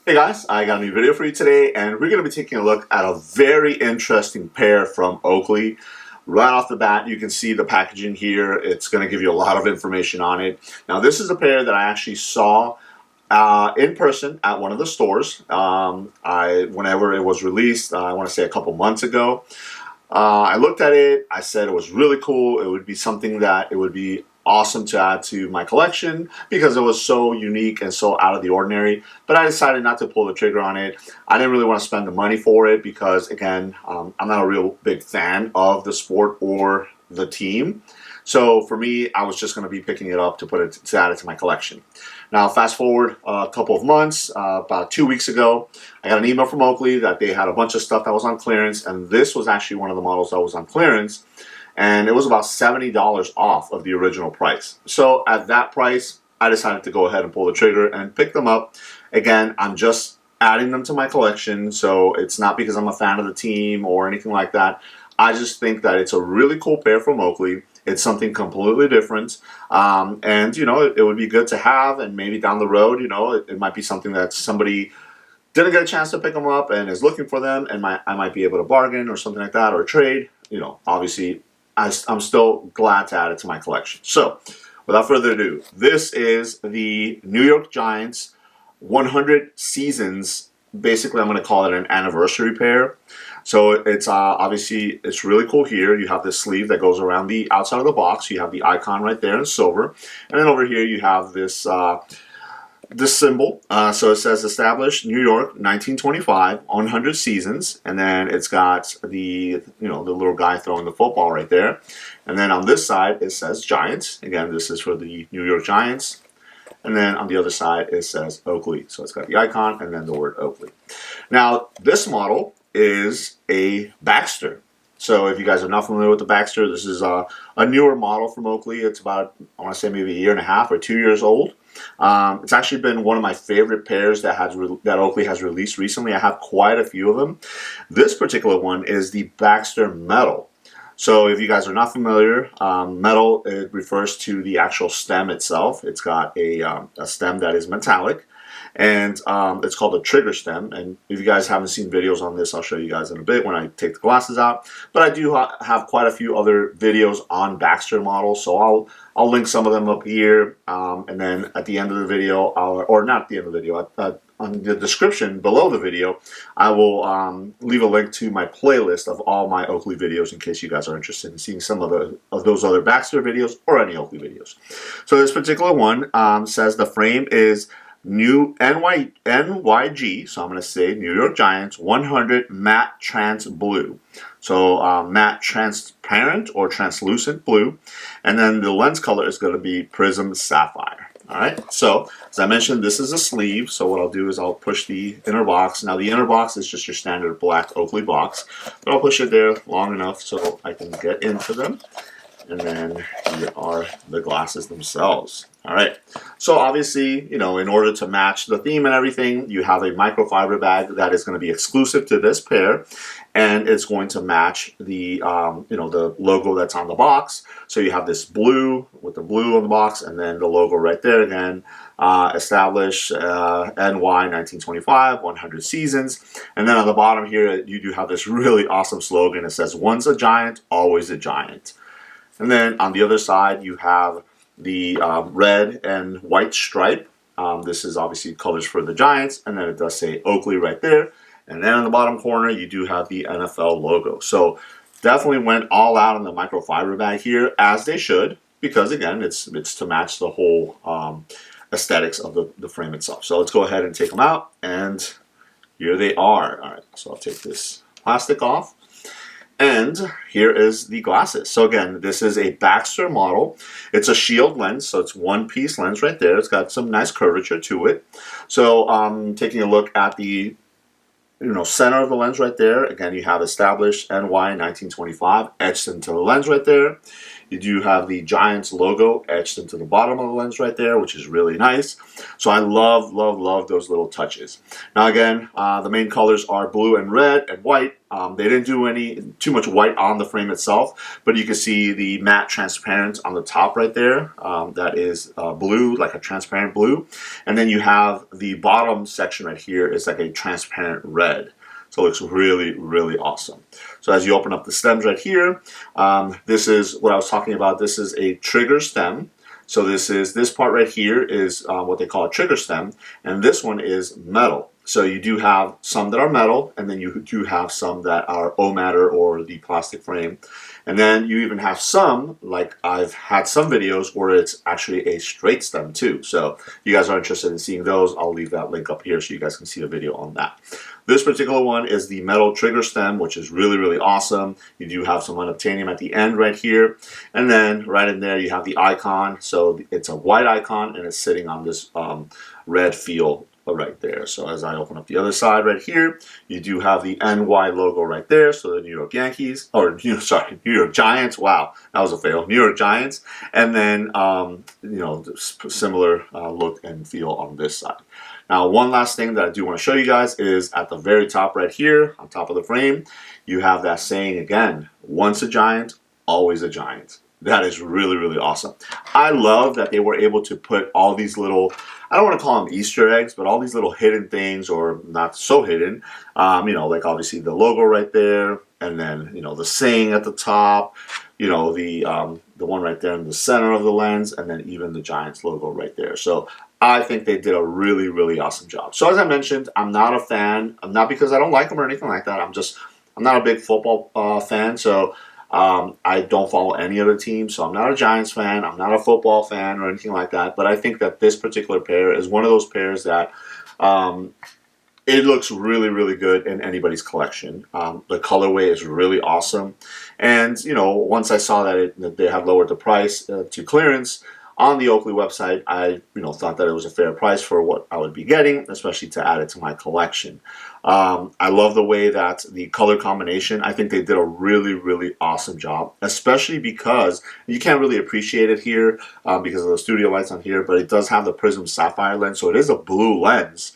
Hey guys, I got a new video for you today, and we're going to be taking a look at a very interesting pair from Oakley. Right off the bat, you can see the packaging here. It's going to give you a lot of information on it. Now, this is a pair that I actually saw in person at one of the stores. Whenever it was released, I want to say a couple months ago. I looked at it. I said it was really cool. It would be something that it would be awesome to add to my collection because it was so unique and so out of the ordinary. But I decided not to pull the trigger on it. I didn't really want to spend the money for it because, again, I'm not a real big fan of the sport or the team. So for me, I was just going to be picking it up to add it to my collection. Now, fast forward a couple of months, about 2 weeks ago, I got an email from Oakley that they had a bunch of stuff that was on clearance, and this was actually one of the models that was on clearance, and it was about $70 off of the original price. So at that price, I decided to go ahead and pull the trigger and pick them up. Again, I'm just adding them to my collection, so it's not because I'm a fan of the team or anything like that. I just think that it's a really cool pair from Oakley. It's something completely different, and it would be good to have, and maybe down the road, it might be something that somebody didn't get a chance to pick them up and is looking for them, and I might be able to bargain or something like that, or trade. Obviously, I'm still glad to add it to my collection. So, without further ado, this is the New York Giants 100 seasons. Basically, I'm going to call it an anniversary pair. So it's obviously it's really cool here. You have this sleeve that goes around the outside of the box. You have the icon right there in silver, and then over here you have this symbol. So it says established New York 1925 100 seasons, and then it's got the the little guy throwing the football right there, and then on this side it says Giants. Again, this is for the New York Giants. And then on the other side, it says Oakley. So it's got the icon and then the word Oakley. Now, this model is a Baxter. So if you guys are not familiar with the Baxter, this is a newer model from Oakley. It's about, I want to say maybe a year and a half or 2 years old. It's actually been one of my favorite pairs that Oakley has released recently. I have quite a few of them. This particular one is the Baxter Metal. So if you guys are not familiar, metal, it refers to the actual stem itself. It's got a stem that is metallic, and it's called a trigger stem. And if you guys haven't seen videos on this, I'll show you guys in a bit when I take the glasses out. But I do have quite a few other videos on Baxter models, so I'll link some of them up here, and then at the end of the video, or not at the end of the video, on the description below the video, I will leave a link to my playlist of all my Oakley videos in case you guys are interested in seeing some of those other Baxter videos or any Oakley videos. So this particular one says the frame is new NYG, so I'm going to say New York Giants 100 matte trans blue. So matte transparent or translucent blue, and then the lens color is going to be prism sapphire. Alright, so as I mentioned, this is a sleeve, so what I'll do is I'll push the inner box. Now the inner box is just your standard black Oakley box, but I'll push it there long enough so I can get into them. And then here are the glasses themselves. Alright, so obviously, in order to match the theme and everything, you have a microfiber bag that is going to be exclusive to this pair, and it's going to match the the logo that's on the box. So you have this blue with the blue on the box, and then the logo right there again, established NY 1925 100 seasons, and then on the bottom here you do have this really awesome slogan. It says "Once a giant, always a giant." And then on the other side you have the red and white stripe. This is obviously colors for the Giants, and then it does say Oakley right there. And then on the bottom corner, you do have the NFL logo. So definitely went all out on the microfiber bag here, as they should, because again, it's to match the whole aesthetics of the frame itself. So let's go ahead and take them out, and here they are. All right, so I'll take this plastic off. And here is the glasses. So again, this is a Baxter model. It's a shield lens, so it's one-piece lens right there. It's got some nice curvature to it. So taking a look at the center of the lens right there, again, you have established NY 1925 etched into the lens right there. You do have the Giants logo etched into the bottom of the lens right there, which is really nice. So I love those little touches. Now again, the main colors are blue and red and white. They didn't do too much white on the frame itself, but you can see the matte transparent on the top right there. That is blue, like a transparent blue. And then you have the bottom section right here is like a transparent red. So it looks really, really awesome. So as you open up the stems right here, this is what I was talking about. This is a trigger stem. So this part right here is what they call a trigger stem, and this one is metal. So you do have some that are metal, and then you do have some that are O-matter or the plastic frame. And then you even have some, like I've had some videos where it's actually a straight stem too. So if you guys are interested in seeing those, I'll leave that link up here so you guys can see the video on that. This particular one is the metal trigger stem, which is really, really awesome. You do have some unobtainium at the end right here. And then right in there you have the icon. So it's a white icon and it's sitting on this red field right there. So as I open up the other side right here, you do have the NY logo right there. So the New York Yankees, or New York Giants. Wow, that was a fail. New York Giants. And then, you know, similar look and feel on this side. Now, one last thing that I do want to show you guys is at the very top right here, on top of the frame, you have that saying again, once a Giant, always a Giant. That is really, really awesome. I love that they were able to put all these little, I don't want to call them Easter eggs, but all these little hidden things, or not so hidden, you know, like obviously the logo right there, and then, you know, the saying at the top, you know, the one right there in the center of the lens, and then even the Giants logo right there. So I think they did a really, really awesome job. So as I mentioned, I'm not a fan. I'm not because I don't like them or anything like that. I'm not a big football fan. So I don't follow any other team, so I'm not a Giants fan. I'm not a football fan or anything like that. But I think that this particular pair is one of those pairs that it looks really, really good in anybody's collection. The colorway is really awesome. And, you know, once I saw that they had lowered the price to clearance on the Oakley website, I thought that it was a fair price for what I would be getting, especially to add it to my collection. I love the way that the color combination, I think they did a really, really awesome job, especially because you can't really appreciate it here because of the studio lights on here, but it does have the prism sapphire lens, so it is a blue lens.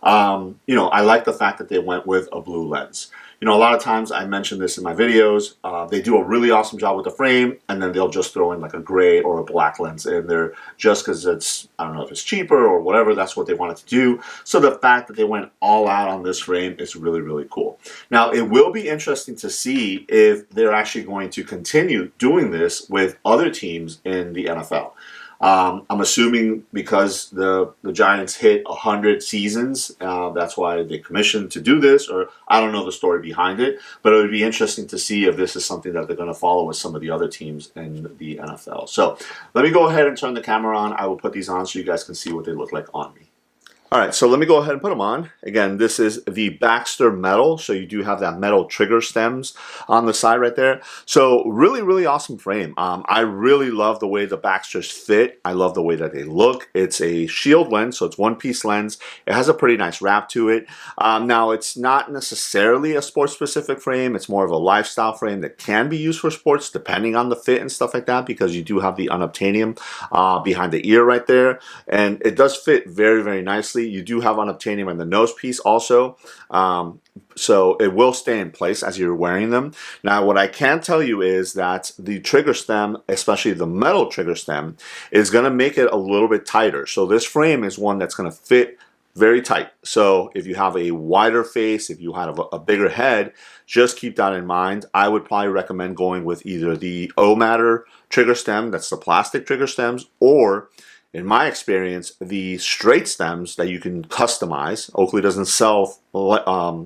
I like the fact that they went with a blue lens. You know, a lot of times I mention this in my videos, they do a really awesome job with the frame, and then they'll just throw in like a gray or a black lens in there just because it's, I don't know if it's cheaper or whatever, that's what they wanted to do. So the fact that they went all out on this frame is really, really cool. Now, it will be interesting to see if they're actually going to continue doing this with other teams in the NFL. I'm assuming because the Giants hit 100 seasons, that's why they commissioned to do this, or I don't know the story behind it, but it would be interesting to see if this is something that they're going to follow with some of the other teams in the NFL. So let me go ahead and turn the camera on. I will put these on so you guys can see what they look like on me. All right, so let me go ahead and put them on. Again, this is the Baxter metal, so you do have that metal trigger stems on the side right there. So really, really awesome frame. I really love the way the Baxters fit. I love the way that they look. It's a shield lens, so it's one-piece lens. It has a pretty nice wrap to it. Now, it's not necessarily a sports-specific frame. It's more of a lifestyle frame that can be used for sports, depending on the fit and stuff like that, because you do have the unobtainium behind the ear right there, and it does fit very, very nicely. You do have unobtainium in the nose piece also, so it will stay in place as you're wearing them. Now, what I can tell you is that the trigger stem, especially the metal trigger stem, is going to make it a little bit tighter. So this frame is one that's going to fit very tight. So if you have a wider face, if you have a bigger head, just keep that in mind. I would probably recommend going with either the O-matter trigger stem, that's the plastic trigger stems, or in my experience, the straight stems that you can customize. Oakley doesn't sell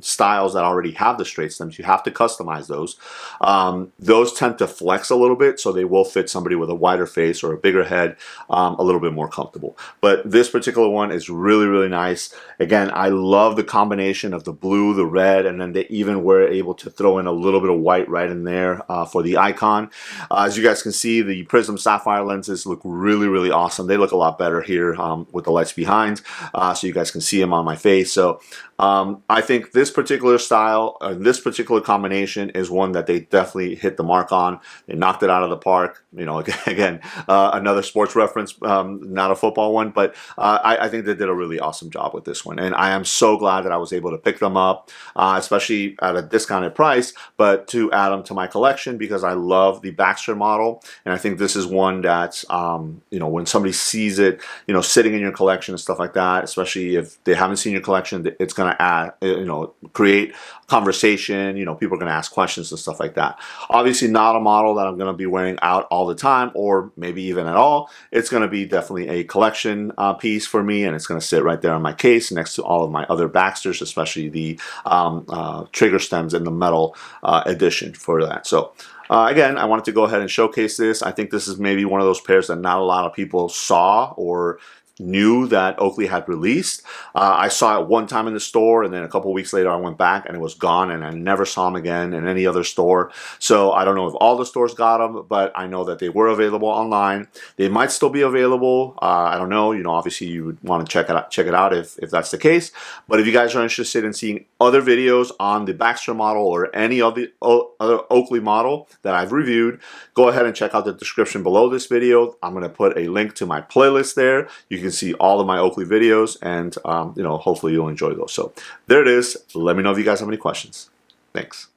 styles that already have the straight stems. You have to customize those. Those tend to flex a little bit, so they will fit somebody with a wider face or a bigger head a little bit more comfortable. But this particular one is really, really nice. Again, I love the combination of the blue, the red, and then they even were able to throw in a little bit of white right in there for the icon. As you guys can see, the prism sapphire lenses look really, really awesome. They look a lot better here with the lights behind, so you guys can see them on my face. So I think this particular style, this particular combination is one that they definitely hit the mark on. They knocked it out of the park. You know, again, another sports reference, not a football one, but I think they did a really awesome job with this one. And I am so glad that I was able to pick them up, especially at a discounted price, but to add them to my collection because I love the Baxter model. And I think this is one that, you know, when somebody sees it, you know, sitting in your collection and stuff like that, especially if they haven't seen your collection, it's going to add, you know, create conversation. You know, people are going to ask questions and stuff like that. Obviously not a model that I'm going to be wearing out all the time or maybe even at all. It's going to be definitely a collection piece for me, and it's going to sit right there on my case next to all of my other Baxters, especially the trigger stems in the metal edition for that. So again, I wanted to go ahead and showcase this. I think this is maybe one of those pairs that not a lot of people saw or knew that Oakley had released. I saw it one time in the store, and then a couple weeks later I went back and it was gone, and I never saw them again in any other store. So I don't know if all the stores got them, but I know that they were available online. They might still be available. I don't know. You know, obviously you would want to check it out if that's the case. But if you guys are interested in seeing other videos on the Baxter model or any of the other Oakley model that I've reviewed, go ahead and check out the description below this video. I'm going to put a link to my playlist there. You can see all of my Oakley videos, and you know, hopefully you'll enjoy those. So there it is. Let me know if you guys have any questions. Thanks.